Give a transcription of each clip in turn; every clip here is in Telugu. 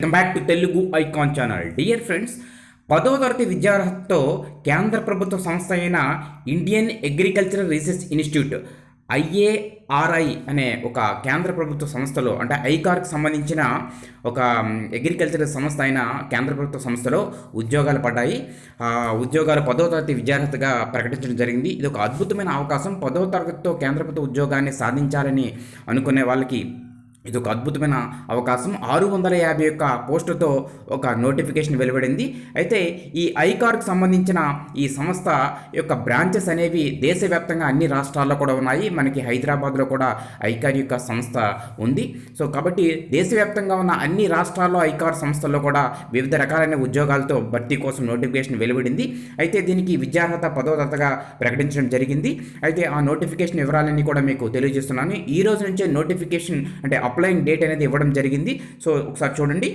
Welcome back to Telugu icon channel. Dear friends, 10వ తరగతి విద్యార్హతతో కేంద్ర ప్రభుత్వ సంస్థ అయిన Indian agricultural research institute IARI అనే ఒక కేంద్ర ప్రభుత్వ సంస్థలో, అంటే ఐకార్కి సంబంధించిన ఒక అగ్రికల్చరల్ సంస్థ అయిన కేంద్ర ప్రభుత్వ సంస్థలో ఉద్యోగాలు పడ్డాయి. ఉద్యోగాలు 10వ తరగతి విద్యార్హతగా ప్రకటించడం జరిగింది. ఇది ఒక అద్భుతమైన అవకాశం. 10వ తరగతితో కేంద్ర ప్రభుత్వ ఉద్యోగాన్ని సాధించాలని అనుకునే వాళ్ళకి ఇది ఒక అద్భుతమైన అవకాశం. 651 పోస్టులతో ఒక నోటిఫికేషన్ వెలువడింది. అయితే ఈ ఐకార్కి సంబంధించిన ఈ సంస్థ యొక్క బ్రాంచెస్ అనేవి దేశవ్యాప్తంగా అన్ని రాష్ట్రాల్లో కూడా ఉన్నాయి. మనకి హైదరాబాద్లో కూడా ఐకార్ యొక్క సంస్థ ఉంది. సో కాబట్టి దేశవ్యాప్తంగా ఉన్న అన్ని రాష్ట్రాల్లో ఐకార్ సంస్థల్లో కూడా వివిధ రకాలైన ఉద్యోగాలతో భర్తీ కోసం నోటిఫికేషన్ వెలువడింది. అయితే దీనికి విద్యార్హత 10వ తరగతిగా ప్రకటించడం జరిగింది. అయితే ఆ నోటిఫికేషన్ వివరాలన్నీ కూడా మీకు తెలియజేస్తున్నాను. ఈ రోజు నుంచే నోటిఫికేషన్ అంటే అప్లైయింగ్ డేట్ అనేది ఇవ్వడం జరిగింది. సో ఒకసారి చూడండి.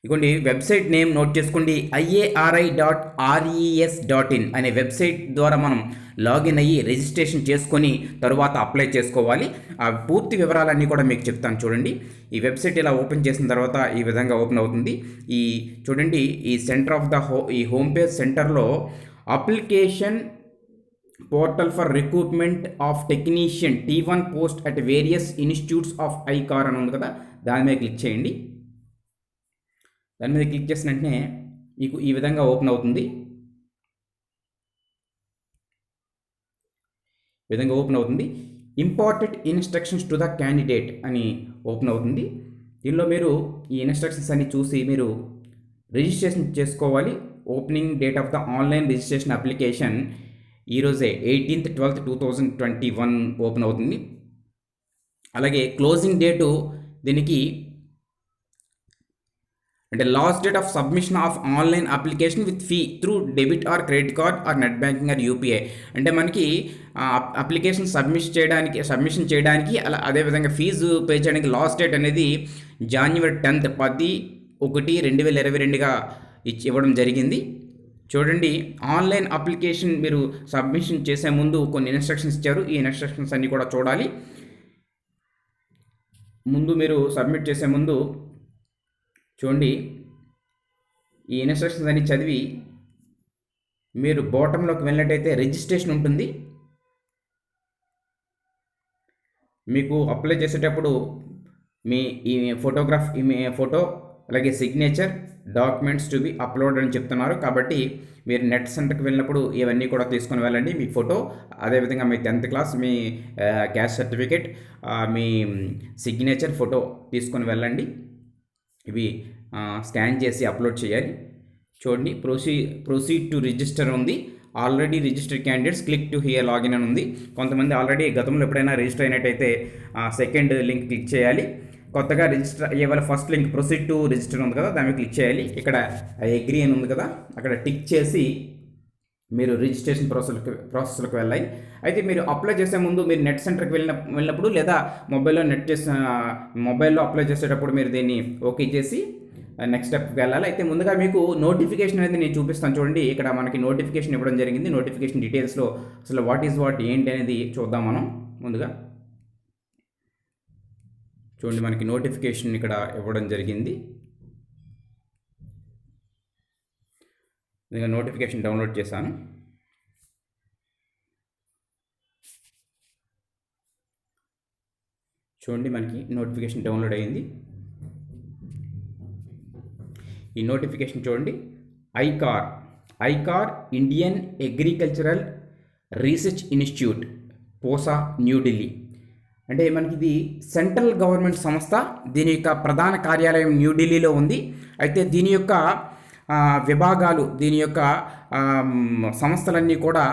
ఇదిగోండి, వెబ్సైట్ నేమ్ నోట్ చేసుకోండి. IARI.RES.in అనే వెబ్సైట్ ద్వారా మనం లాగిన్ అయ్యి రిజిస్ట్రేషన్ చేసుకొని తరువాత అప్లై చేసుకోవాలి. ఆ పూర్తి వివరాలన్నీ కూడా మీకు చెప్తాను. చూడండి, ఈ వెబ్సైట్ ఇలా ఓపెన్ చేసిన తర్వాత ఈ విధంగా ఓపెన్ అవుతుంది. ఈ చూడండి, ఈ సెంటర్ ఆఫ్ ద ఈ హోమ్ పేజ్ సెంటర్లో application portal for recruitment of technician T1 post at various institutes of ICAR అని ఉంది కదా, దాని మీద క్లిక్ చేయండి. దాని మీద క్లిక్ చేసిన వెంటనే మీకు ఈ విధంగా ఓపెన్ అవుతుంది. Important instructions to the candidate అని ఓపెన్ అవుతుంది. దీనిలో మీరు ఈ ఇన్స్ట్రక్షన్స్ అన్ని చూసి మీరు రిజిస్ట్రేషన్ చేసుకోవాలి. Opening date of the online registration application ఈరోజే 18/12/2021 ఓపెన్ అవుతుంది. అలాగే క్లోజింగ్ డేటు దీనికి అంటే last date of submission of online application with fee through debit or credit card or net banking or UPI. అంటే మనకి అప్లికేషన్ సబ్మిషన్ చేయడానికి అదేవిధంగా ఫీజు పే చేయడానికి లాస్ట్ డేట్ అనేది January 10th 10/1/2022గా ఇవ్వడం జరిగింది. చూడండి, ఆన్లైన్ అప్లికేషన్ మీరు సబ్మిషన్ చేసే ముందు కొన్ని ఇన్స్ట్రక్షన్స్ ఇచ్చారు. ఈ ఇన్స్ట్రక్షన్స్ అన్నీ కూడా చూడాలి. మీరు సబ్మిట్ చేసే ముందు చూడండి, ఈ ఇన్స్ట్రక్షన్స్ అన్ని చదివి మీరు బాటంలోకి వెళ్ళినట్టయితే రిజిస్ట్రేషన్ ఉంటుంది. మీకు అప్లై చేసేటప్పుడు మీ ఈ ఫోటో అలాగే signature documents to be upload అని చెప్తున్నారు. కాబట్టి మీరు నెట్ సెంటర్కి వెళ్ళినప్పుడు ఇవన్నీ కూడా తీసుకొని వెళ్ళండి. మీ ఫోటో, అదేవిధంగా మీ 10th క్లాస్, మీ క్యాస్ట్ సర్టిఫికేట్, మీ సిగ్నేచర్ ఫోటో తీసుకొని వెళ్ళండి. ఇవి స్కాన్ చేసి అప్లోడ్ చేయాలి. చూడండి, ప్రొసీడ్ టు రిజిస్టర్ ఉంది. Already registered candidates click to hear login అని ఉంది. కొంతమంది ఆల్రెడీ గతంలో ఎప్పుడైనా రిజిస్టర్ అయినట్టయితే సెకండ్ లింక్ క్లిక్ చేయాలి. కొత్తగా రిజిస్టర్ అయ్యే వాళ్ళ first link proceed to register ఉంది కదా, దాన్ని క్లిక్ చేయాలి. ఇక్కడ అగ్రీ అని ఉంది కదా, అక్కడ టిక్ చేసి మీరు రిజిస్ట్రేషన్ ప్రాసెస్లోకి వెళ్ళాలి. అయితే మీరు అప్లై చేసే ముందు మీరు నెట్ సెంటర్కి వెళ్ళినప్పుడు లేదా మొబైల్లో అప్లై చేసేటప్పుడు మీరు దీన్ని ఓకే చేసి నెక్స్ట్ స్టెప్కి వెళ్ళాలి. అయితే ముందుగా మీకు నోటిఫికేషన్ అనేది నేను చూపిస్తాను. చూడండి, ఇక్కడ మనకి నోటిఫికేషన్ ఇవ్వడం జరిగింది. నోటిఫికేషన్ డీటెయిల్స్లో అసలు వాట్ ఏంటి అనేది చూద్దాం మనం. ముందుగా చూడండి, మనకి నోటిఫికేషన్ ఇక్కడ ఇవ్వడం జరిగింది. నేను నోటిఫికేషన్ డౌన్లోడ్ చేశాను. చూడండి, మనకి నోటిఫికేషన్ డౌన్లోడ్ అయ్యింది. ఈ నోటిఫికేషన్ చూడండి, ICAR Indian agricultural research institute, Pusa, New Delhi. అంటే మనకి ఇది సెంట్రల్ గవర్నమెంట్ సంస్థ. దీని యొక్క ప్రధాన కార్యాలయం న్యూఢిల్లీలో ఉంది. అయితే దీని యొక్క విభాగాలు, దీని యొక్క సంస్థలన్నీ కూడా,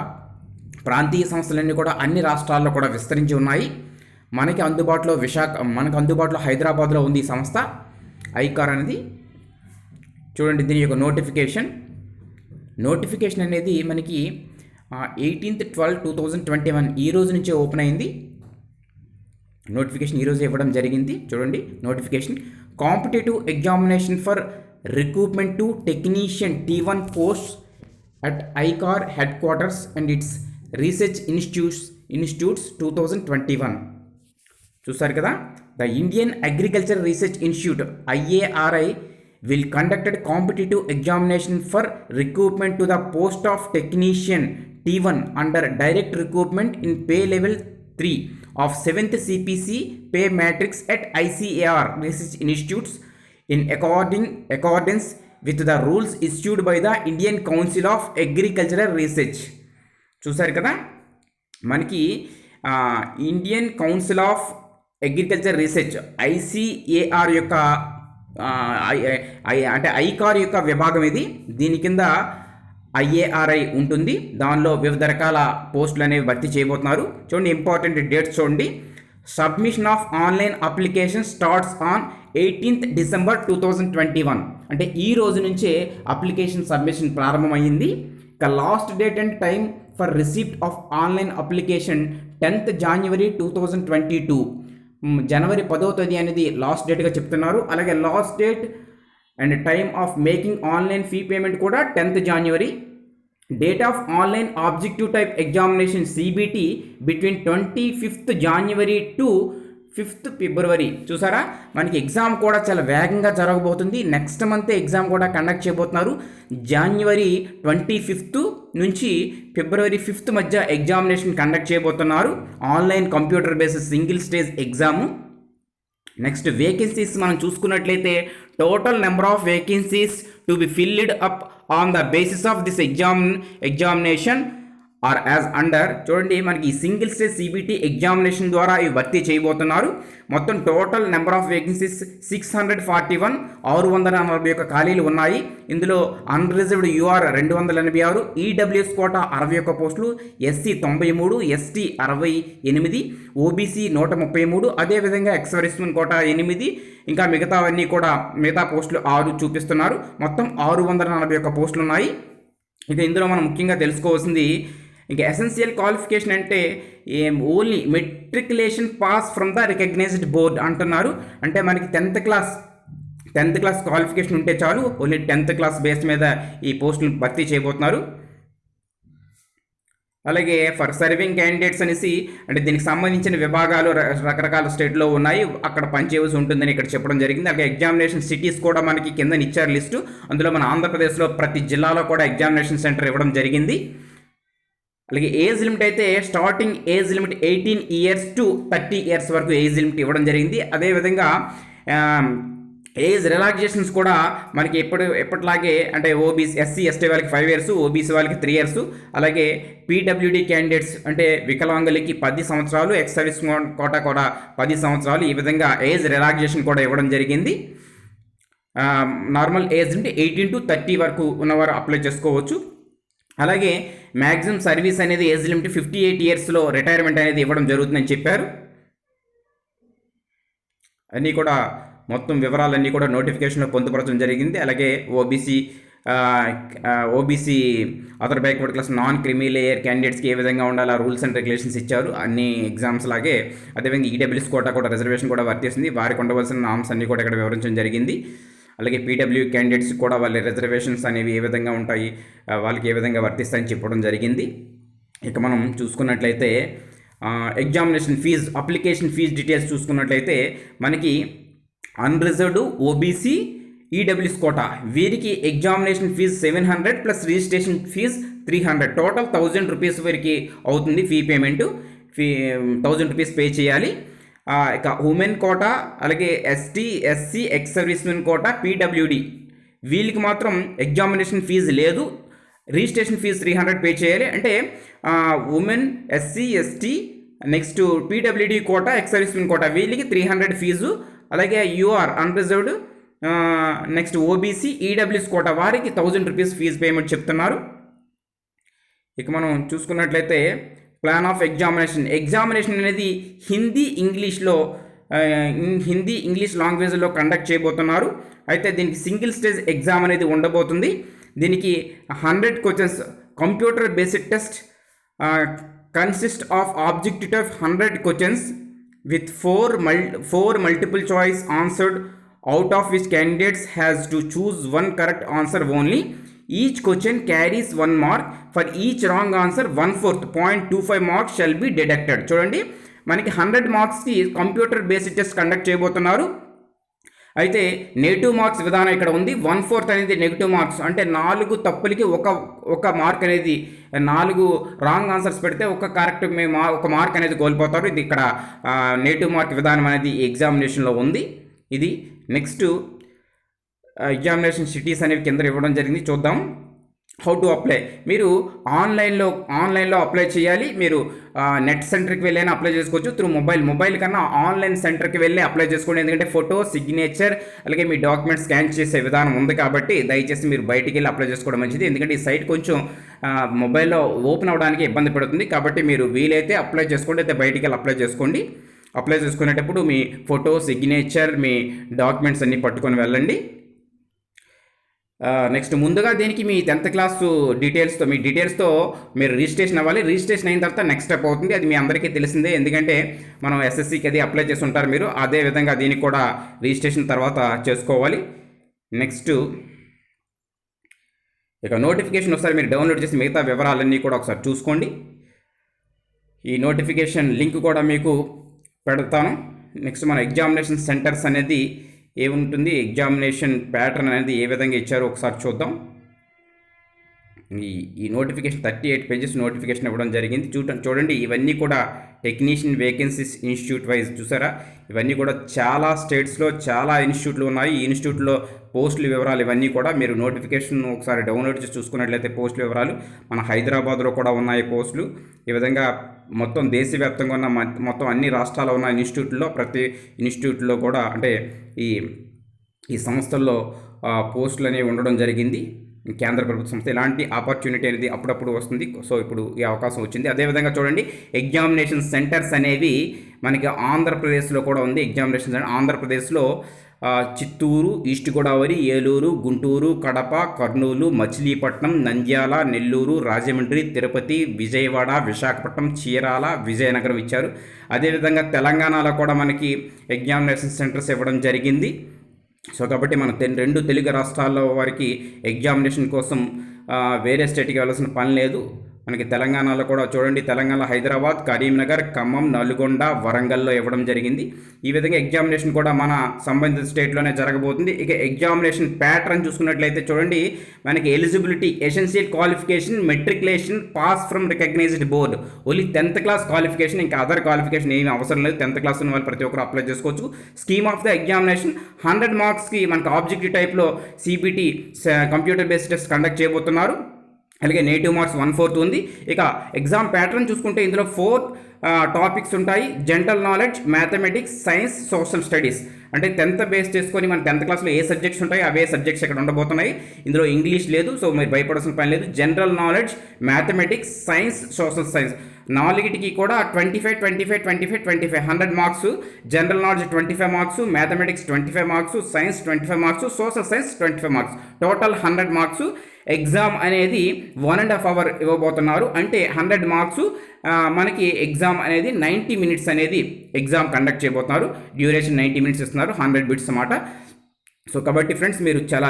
ప్రాంతీయ సంస్థలన్నీ కూడా అన్ని రాష్ట్రాల్లో కూడా విస్తరించి ఉన్నాయి. మనకి అందుబాటులో హైదరాబాద్లో ఉంది ఈ సంస్థ ఐకార్ అనేది. చూడండి, దీని యొక్క నోటిఫికేషన్ అనేది మనకి 18/12/2021 ఈ రోజు నుంచే ఓపెన్ అయింది. నోటిఫికేషన్ ఈరోజు ఇవ్వడం జరిగింది. చూడండి, notification competitive examination for recruitment to technician T1 post at ICAR head quarters and it's research institutes 2021. చూసారు కదా, the Indian agriculture research institute IARI will conduct a competitive examination for recruitment to the post of technician T1 under direct recruitment in pay level 3 of 7th CPC pay matrix at ICAR research institutes in accordance with the rules issued by the Indian Council of Agricultural Research. చూసారు కదా, మనకి Indian council of agriculture research ICAR యొక్క అంటే ఐకార్ యొక్క విభాగం ఇది. దీని కింద IARI ఉంటుంది. దానిలో వివిధ రకాల పోస్టులు అనేవి భర్తీ చేయబోతున్నారు. చూడండి, ఇంపార్టెంట్ డేట్స్ చూడండి. Submission of online application starts on 18th December 2021. అంటే ఈ రోజు నుంచే అప్లికేషన్ సబ్మిషన్ ప్రారంభమైంది. ఇక last date and time for receipt of online application 10th January 2022. జనవరి 10వ తేదీ అనేది లాస్ట్ డేట్గా చెప్తున్నారు. అలాగే last date and time of making online fee payment కూడా 10th January. Date of online objective type examination CBT between 25th January to 5th February. చూసారా, మనకి ఎగ్జామ్ కూడా చాలా వేగంగా జరగబోతుంది. నెక్స్ట్ మంత్ ఎగ్జామ్ కూడా కండక్ట్ చేయబోతున్నారు. January 25th నుంచి February 5th మధ్య ఎగ్జామినేషన్ కండక్ట్ చేయబోతున్నారు. Online computer based single stage exam. Next vacancies మనం చూసుకున్నట్లయితే total number of vacancies to be filled up on the basis of this examination are as under. చూడండి, మనకి ఈ సింగిల్ స్టేజ్ CBT ఎగ్జామినేషన్ ద్వారా ఇవి భర్తీ చేయబోతున్నారు. మొత్తం టోటల్ నెంబర్ ఆఫ్ వేకెన్సీస్ 641, 641 ఖాళీలు ఉన్నాయి. ఇందులో అన్రిజర్వ్డ్ UR 286, EWS కోటా 61 పోస్టులు, SC 93, ST 68, OBC 133, అదేవిధంగా ఎక్స్ సర్వీస్మెన్ కోటా 8, ఇంకా మిగతావన్నీ కూడా మిగతా పోస్టులు 6 చూపిస్తున్నారు. మొత్తం 641 పోస్టులు ఉన్నాయి. ఇక ఇందులో మనం ముఖ్యంగా తెలుసుకోవాల్సింది, ఇంకా ఎసెన్షియల్ క్వాలిఫికేషన్ అంటే only matriculation pass from the recognised board అంటున్నారు. అంటే మనకి 10th క్లాస్ క్వాలిఫికేషన్ ఉంటే చాలు. ఓన్లీ 10th క్లాస్ బేస్ మీద ఈ పోస్టులు భర్తీ చేయబోతున్నారు. అలాగే ఫర్ సర్వింగ్ క్యాండిడేట్స్ అనేసి అంటే దీనికి సంబంధించిన విభాగాలు రకరకాల స్టేట్లో ఉన్నాయి, అక్కడ పనిచేయవలసి ఉంటుందని ఇక్కడ చెప్పడం జరిగింది. అలాగే ఎగ్జామినేషన్ సిటీస్ కూడా మనకి కింద ఇచ్చారు లిస్టు. అందులో మన ఆంధ్రప్రదేశ్లో ప్రతి జిల్లాలో కూడా ఎగ్జామినేషన్ సెంటర్ ఇవ్వడం జరిగింది. అలాగే ఏజ్ లిమిట్ అయితే starting age limit 18 years to 30 years వరకు ఏజ్ లిమిట్ ఇవ్వడం జరిగింది. అదేవిధంగా ఏజ్ రిలాక్సేషన్స్ కూడా మనకి ఎప్పటిలాగే అంటే OBC SC ST వాళ్ళకి 5 years, OBC వాళ్ళకి 3 years, అలాగే PWD క్యాండిడేట్స్ అంటే వికలాంగులకి 10 సంవత్సరాలు, ఎక్స్ సర్వీస్ కోటా కూడా 10 సంవత్సరాలు, ఈ విధంగా ఏజ్ రిలాక్సేషన్ కూడా ఇవ్వడం జరిగింది. నార్మల్ ఏజ్ నుండి 18 to 30 వరకు ఉన్నవారు అప్లై చేసుకోవచ్చు. అలాగే మ్యాక్సిమం సర్వీస్ అనేది ఏజ్ లిమిట్ 58 yearsలో రిటైర్మెంట్ అనేది ఇవ్వడం జరుగుతుందని చెప్పారు. అన్నీ కూడా మొత్తం వివరాలన్నీ కూడా నోటిఫికేషన్లో పొందుపరచడం జరిగింది. అలాగే OBC other backward class non creamy layer క్యాండిడేట్స్కి ఏ విధంగా ఉండాలి రూల్స్ అండ్ రెగ్యులేషన్స్ ఇచ్చారు అన్ని ఎగ్జామ్స్ లాగే. అదేవిధంగా EWS కోటా కూడా రిజర్వేషన్ కూడా వర్తిస్తుంది, వారికి ఉండవలసిన నామ్స్ అన్నీ కూడా ఇక్కడ వివరించడం జరిగింది. అలాగే PW క్యాండిడేట్స్ కూడా వాళ్ళ రిజర్వేషన్స్ అనేవి ఏ విధంగా ఉంటాయి, వాళ్ళకి ఏ విధంగా వర్తిస్తాయని చెప్పడం జరిగింది. ఇక మనం చూసుకున్నట్లయితే examination fees, application fees details చూసుకున్నట్లయితే మనకి అన్రిజర్వ్డ్ OBC EWS కోటా వీరికి examination fees 700 plus registration fees 300, total 1000 rupees వరకు అవుతుంది. ఫీ పేమెంట్ 1000 రూపీస్ పే చేయాలి. ఇక ఉమెన్ కోటా, అలాగే ST SC ex servicemen quota, PWD వీళ్ళకి మాత్రం ఎగ్జామినేషన్ ఫీజు లేదు, రిజిస్ట్రేషన్ ఫీజు 300 పే చేయాలి. అంటే women, SC ST, next PWD quota, ex servicemen quota వీళ్ళకి 300 ఫీజు. అలాగే UR unreserved, next OBC EWS quota వారికి 1000 రూపీస్ ఫీజు పేమెంట్ చెప్తున్నారు. ఇక మనం చూసుకున్నట్లయితే ప్లాన్ ఆఫ్ ఎగ్జామినేషన్ అనేది హిందీ ఇంగ్లీష్ లాంగ్వేజ్లో కండక్ట్ చేయబోతున్నారు. అయితే దీనికి సింగిల్ స్టేజ్ ఎగ్జామ్ అనేది ఉండబోతుంది. దీనికి 100 questions computer based test consist of objective type 100 questions with 4 multiple choice answered, out of which candidates has to choose one correct answer only. Each question carries 1 mark. For each wrong answer 1/4 0.25 marks shall be deducted. చూడండి, మనకి 100 మార్క్స్కి కంప్యూటర్ బేస్డ్ టెస్ట్ కండక్ట్ చేయబోతున్నారు. అయితే నెగిటివ్ మార్క్స్ విధానం ఇక్కడ ఉంది. 1/4 అనేది నెగిటివ్ మార్క్స్, అంటే 4 తప్పులకి ఒక మార్క్ అనేది, 4 రాంగ్ ఆన్సర్స్ పెడితే ఒక మార్క్ అనేది కోల్పోతారు. ఇది ఇక్కడ నెగిటివ్ మార్క్ విధానం అనేది ఎగ్జామినేషన్లో ఉంది. ఇది నెక్స్ట్ ఎగ్జామినేషన్ సిటీస్ అనేవి కింద ఇవ్వడం జరిగింది. చూద్దాం హౌ టు అప్లై. మీరు ఆన్లైన్లో అప్లై చేయాలి. మీరు నెట్ సెంటర్కి వెళ్ళైనా అప్లై చేసుకోవచ్చు. త్రూ మొబైల్ కన్నా ఆన్లైన్ సెంటర్కి వెళ్ళి అప్లై చేసుకోండి. ఎందుకంటే ఫోటో, సిగ్నేచర్, అలాగే మీ డాక్యుమెంట్స్ స్కాన్ చేసే విధానం ఉంది కాబట్టి దయచేసి మీరు బయటికి వెళ్ళి అప్లై చేసుకోవడం మంచిది. ఎందుకంటే ఈ సైట్ కొంచెం మొబైల్లో ఓపెన్ అవ్వడానికి ఇబ్బంది పడుతుంది. కాబట్టి మీరు వీలైతే అప్లై చేసుకోండి, అయితే బయటికి వెళ్ళి అప్లై చేసుకోండి. అప్లై చేసుకునేటప్పుడు మీ ఫోటో, సిగ్నేచర్, మీ డాక్యుమెంట్స్ అన్నీ పట్టుకొని వెళ్ళండి. నెక్స్ట్ ముందుగా దీనికి మీ 10th క్లాసు డీటెయిల్స్తో మీరు రిజిస్ట్రేషన్ అవ్వాలి. రిజిస్ట్రేషన్ అయిన తర్వాత నెక్స్ట్ స్టెప్ అవుతుంది. అది మీ అందరికీ తెలిసిందే, ఎందుకంటే మనం ఎస్ఎస్సికి అది అప్లై చేసి ఉంటారు మీరు. అదే విధంగా దీనికి కూడా రిజిస్ట్రేషన్ తర్వాత చేసుకోవాలి. నెక్స్ట్ ఇక నోటిఫికేషన్ ఒకసారి మీరు డౌన్లోడ్ చేసి మిగతా వివరాలన్నీ కూడా ఒకసారి చూసుకోండి. ఈ నోటిఫికేషన్ లింక్ కూడా మీకు పెడతాను. నెక్స్ట్ మన ఎగ్జామినేషన్ సెంటర్స్ అనేది ఏముంటుంది, ఎగ్జామినేషన్ ప్యాటర్న్ అనేది ఏ విధంగా ఇచ్చారో ఒకసారి చూద్దాం. ఈ నోటిఫికేషన్ 38 పేజెస్ నోటిఫికేషన్ ఇవ్వడం జరిగింది. చూడండి ఇవన్నీ కూడా టెక్నీషియన్ వేకెన్సీస్ ఇన్స్టిట్యూట్ వైజ్ చూసారా. ఇవన్నీ కూడా చాలా స్టేట్స్లో చాలా ఇన్స్టిట్యూట్లు ఉన్నాయి. ఈ ఇన్స్టిట్యూట్లో పోస్టుల వివరాలు ఇవన్నీ కూడా మీరు నోటిఫికేషన్ ఒకసారి డౌన్లోడ్ చేసి చూసుకున్నట్లయితే పోస్టుల వివరాలు మన హైదరాబాద్లో కూడా ఉన్నాయి పోస్టులు. ఈ విధంగా మొత్తం దేశవ్యాప్తంగా ఉన్న మొత్తం అన్ని రాష్ట్రాల్లో ఉన్న ఇన్స్టిట్యూట్లో ప్రతి ఇన్స్టిట్యూట్లో కూడా అంటే ఈ సంస్థల్లో పోస్టులు అనేవి ఉండడం జరిగింది. కేంద్ర ప్రభుత్వ సంస్థ ఇలాంటి ఆపర్చునిటీ అనేది అప్పుడప్పుడు వస్తుంది. సో ఇప్పుడు ఈ అవకాశం వచ్చింది. అదేవిధంగా చూడండి ఎగ్జామినేషన్ సెంటర్స్ అనేవి మనకి ఆంధ్రప్రదేశ్లో కూడా ఉంది. ఎగ్జామినేషన్ సెంటర్ ఆంధ్రప్రదేశ్లో చిత్తూరు, ఈస్ట్ గోదావరి, ఏలూరు, గుంటూరు, కడప, కర్నూలు, మచిలీపట్నం, నంద్యాల, నెల్లూరు, రాజమండ్రి, తిరుపతి, విజయవాడ, విశాఖపట్నం, చీరాల, విజయనగరం ఇచ్చారు. అదేవిధంగా తెలంగాణలో కూడా మనకి ఎగ్జామినేషన్ సెంటర్స్ ఇవ్వడం జరిగింది. సో కాబట్టి మన 2 తెలుగు రాష్ట్రాల్లో వారికి ఎగ్జామినేషన్ కోసం వేరే స్టేట్కి వెళ్ళాల్సిన పని లేదు. మనకి తెలంగాణలో కూడా చూడండి, తెలంగాణ హైదరాబాద్, కరీంనగర్, ఖమ్మం, నల్గొండ, వరంగల్లో ఇవ్వడం జరిగింది. ఈ విధంగా ఎగ్జామినేషన్ కూడా మన సంబంధిత స్టేట్లోనే జరగబోతుంది. ఇక ఎగ్జామినేషన్ ప్యాటర్న్ చూసుకున్నట్లయితే చూడండి మనకి eligibility, essential qualification, matriculation, pass from recognised board, only 10th class qualification, ఇంకా అదర్ క్వాలిఫికేషన్ ఏమీ అవసరం లేదు. 10th క్లాస్ ఉన్న వాళ్ళు ప్రతి ఒక్కరు అప్లై చేసుకోవచ్చు. స్కీమ్ ఆఫ్ ద ఎగ్జామినేషన్ 100 మార్క్స్కి మనకు ఆబ్జెక్టివ్ టైప్లో CBT computer based test conduct చేయబోతున్నారు. అలాగే నెగిటివ్ మార్క్స్ 1/4 ఉంది. ఇక ఎగ్జామ్ ప్యాటర్న్ చూసుకుంటే ఇందులో 4 టాపిక్స్ ఉంటాయి. General knowledge, mathematics, science, social studies. అంటే 10th బేస్ చేసుకొని మన 10th క్లాస్లో ఏ సబ్జెక్ట్స్ ఉంటాయి అవే సబ్జెక్ట్స్ ఇక్కడ ఉండబోతున్నాయి. ఇందులో ఇంగ్లీష్ లేదు, సో మీరు భయపడాల్సిన పని లేదు. General knowledge, mathematics, science, social science నాలుగిటికి కూడా 25, 25, 25, 25 100 marks. General knowledge 25 marks, mathematics 25 marks, science 25 marks, social science 25 marks, total 100 marks. Exam అనేది 1.5 hour ఇవ్వబోతున్నారు. అంటే 100 మార్క్స్ మనకి ఎగ్జామ్ అనేది 90 minutes అనేది ఎగ్జామ్ కండక్ట్ చేయబోతున్నారు. డ్యూరేషన్ 90 minutes ఇస్తున్నారు, 100 bits అన్నమాట. సో కాబట్టి ఫ్రెండ్స్ మీరు చాలా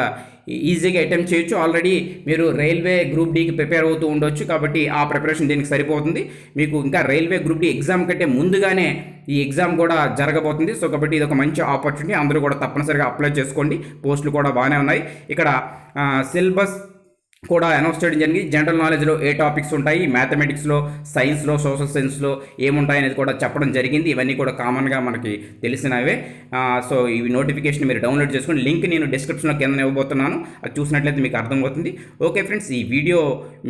ఈజీగా అటెంప్ట్ చేయొచ్చు. ఆల్రెడీ మీరు రైల్వే గ్రూప్ డీకి ప్రిపేర్ అవుతూ ఉండొచ్చు, కాబట్టి ఆ ప్రిపరేషన్ దీనికి సరిపోతుంది. మీకు ఇంకా రైల్వే గ్రూప్ డి ఎగ్జామ్ కంటే ముందుగానే ఈ ఎగ్జామ్ కూడా జరగబోతుంది. సో కాబట్టి ఇది ఒక మంచి ఆపర్చునిటీ, అందరూ కూడా తప్పనిసరిగా అప్లై చేసుకోండి. పోస్టులు కూడా బాగానే ఉన్నాయి. ఇక్కడ సిలబస్ కూడా అనౌన్స్ చేయడం జరిగింది. జనరల్ నాలెడ్జ్లో ఏ టాపిక్స్ ఉంటాయి, మ్యాథమెటిక్స్లో, సైన్స్లో, సోషల్ సైన్స్లో ఏముంటాయి అనేది కూడా చెప్పడం జరిగింది. ఇవన్నీ కూడా కామన్గా మనకి తెలిసినవే. సో ఈ నోటిఫికేషన్ మీరు డౌన్లోడ్ చేసుకుని లింక్ నేను డిస్క్రిప్షన్లో కింద ఇవ్వబోతున్నాను. అది చూసినట్లయితే మీకు అర్థమవుతుంది. ఓకే ఫ్రెండ్స్, ఈ వీడియో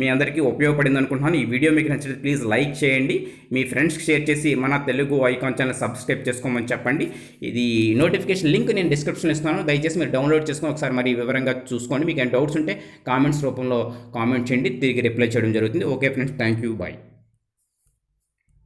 మీ అందరికీ ఉపయోగపడింది అనుకుంటున్నాను. ఈ వీడియో మీకు నచ్చితే ప్లీజ్ లైక్ చేయండి, మీ ఫ్రెండ్స్కి షేర్ చేసి మన తెలుగు ఐకాన్ ఛానల్ సబ్స్క్రైబ్ చేసుకోమని చెప్పండి. ఇది నోటిఫికేషన్ లింక్ నేను డిస్క్రిప్షన్లో ఇస్తున్నాను, దయచేసి మీరు డౌన్లోడ్ చేసుకొని ఒకసారి మరి వివరంగా చూసుకోండి. మీకు ఏమైనా డౌట్స్ ఉంటే కామెంట్స్ రూపంలో కామెంట్ చేయండి, తిరిగి రిప్లై చేయడం జరుగుతుంది. Okay friends, thank you, bye.